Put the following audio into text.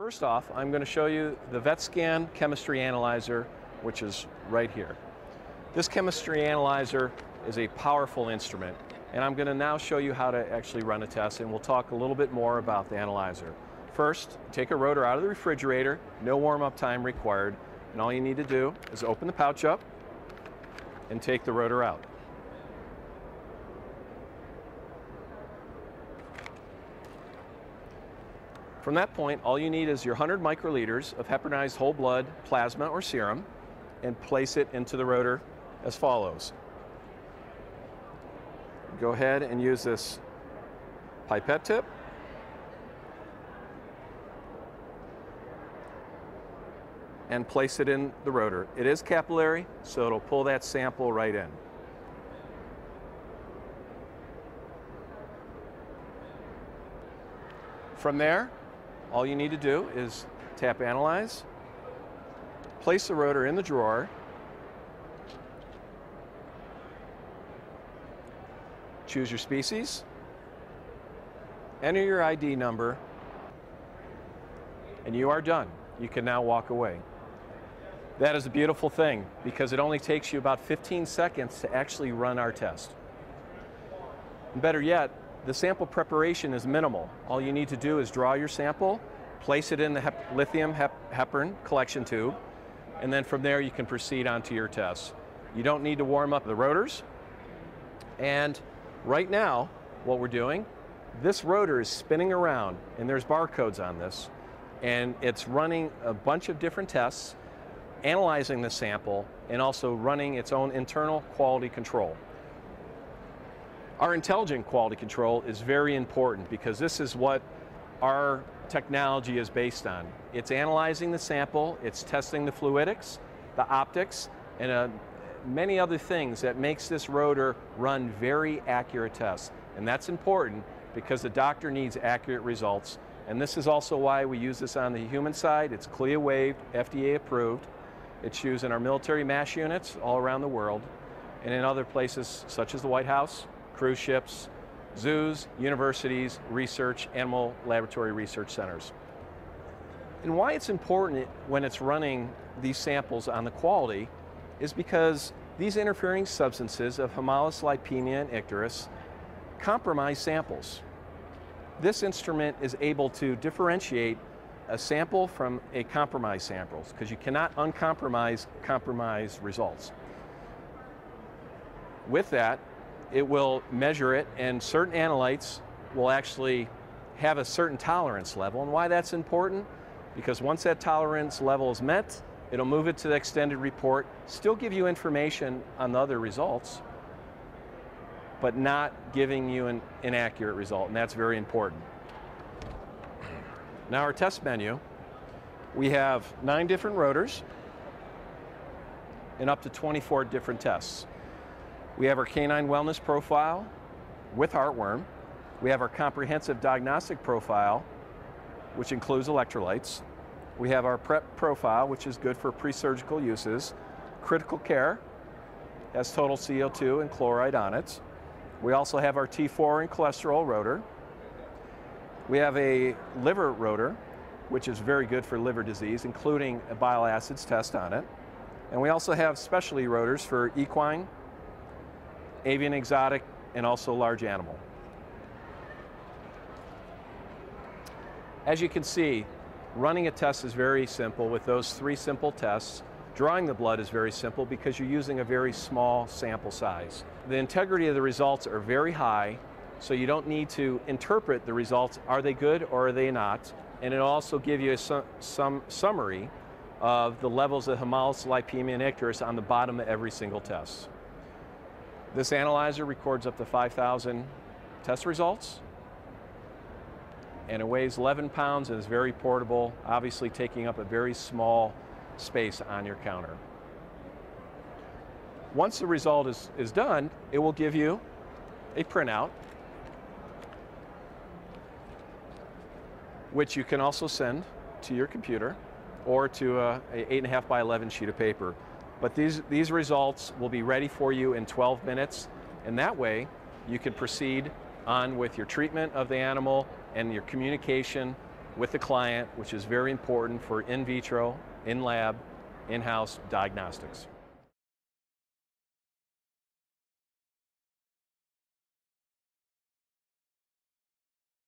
First off, I'm going to show you the VetScan chemistry analyzer, which is right here. This chemistry analyzer is a powerful instrument, and I'm going to now show you how to actually run a test, and we'll talk a little bit more about the analyzer. First, take a rotor out of the refrigerator, no warm-up time required, and all you need to do is open the pouch up and take the rotor out. From that point, all you need is your 100 microliters of heparinized whole blood, plasma, or serum, and place it into the rotor as follows. Go ahead and use this pipette tip. And place it in the rotor. It is capillary, so it'll pull that sample right in. From there, all you need to do is tap Analyze, place the rotor in the drawer, choose your species, enter your ID number, and you are done. You can now walk away. That is a beautiful thing because it only takes you about 15 seconds to actually run our test. And better yet, the sample preparation is minimal. All you need to do is draw your sample, place it in the lithium heparin collection tube, and then from there you can proceed onto your test. You don't need to warm up the rotors. And right now, what we're doing, this rotor is spinning around, and there's barcodes on this, and it's running a bunch of different tests, analyzing the sample, and also running its own internal quality control. Our intelligent quality control is very important because this is what our technology is based on. It's analyzing the sample, it's testing the fluidics, the optics, and many other things that makes this rotor run very accurate tests. And that's important because the doctor needs accurate results. And this is also why we use this on the human side. It's CLIA waived, FDA approved. It's used in our military MASH units all around the world and in other places such as the White House, cruise ships, zoos, universities, research, animal laboratory research centers. And why it's important when it's running these samples on the quality is because these interfering substances of Haemolysis, lipemia, and icterus compromise samples. This instrument is able to differentiate a sample from a compromised sample because you cannot uncompromise compromised results. With that, it will measure it, and certain analytes will actually have a certain tolerance level. And why that's important? Because once that tolerance level is met, it'll move it to the extended report, still give you information on the other results, but not giving you an inaccurate result, and that's very important. Now our test menu, we have 9 different rotors and up to 24 different tests. We have our canine wellness profile with heartworm. We have our comprehensive diagnostic profile, which includes electrolytes. We have our PrEP profile, which is good for pre-surgical uses. Critical care has total CO2 and chloride on it. We also have our T4 and cholesterol rotor. We have a liver rotor, which is very good for liver disease, including a bile acids test on it. And we also have specialty rotors for equine, avian exotic, and also large animal. As you can see, running a test is very simple with those 3 simple tests. Drawing the blood is very simple because you're using a very small sample size. The integrity of the results are very high, so you don't need to interpret the results. Are they good or are they not? And it'll also give you some summary of the levels of Haemolysis, lipemia, and icterus on the bottom of every single test. This analyzer records up to 5,000 test results, and it weighs 11 pounds and is very portable, obviously taking up a very small space on your counter. Once the result is done, it will give you a printout, which you can also send to your computer or to a 8.5 by 11 sheet of paper. But these results will be ready for you in 12 minutes, and that way you can proceed on with your treatment of the animal and your communication with the client, which is very important for in vitro, in lab, in-house diagnostics.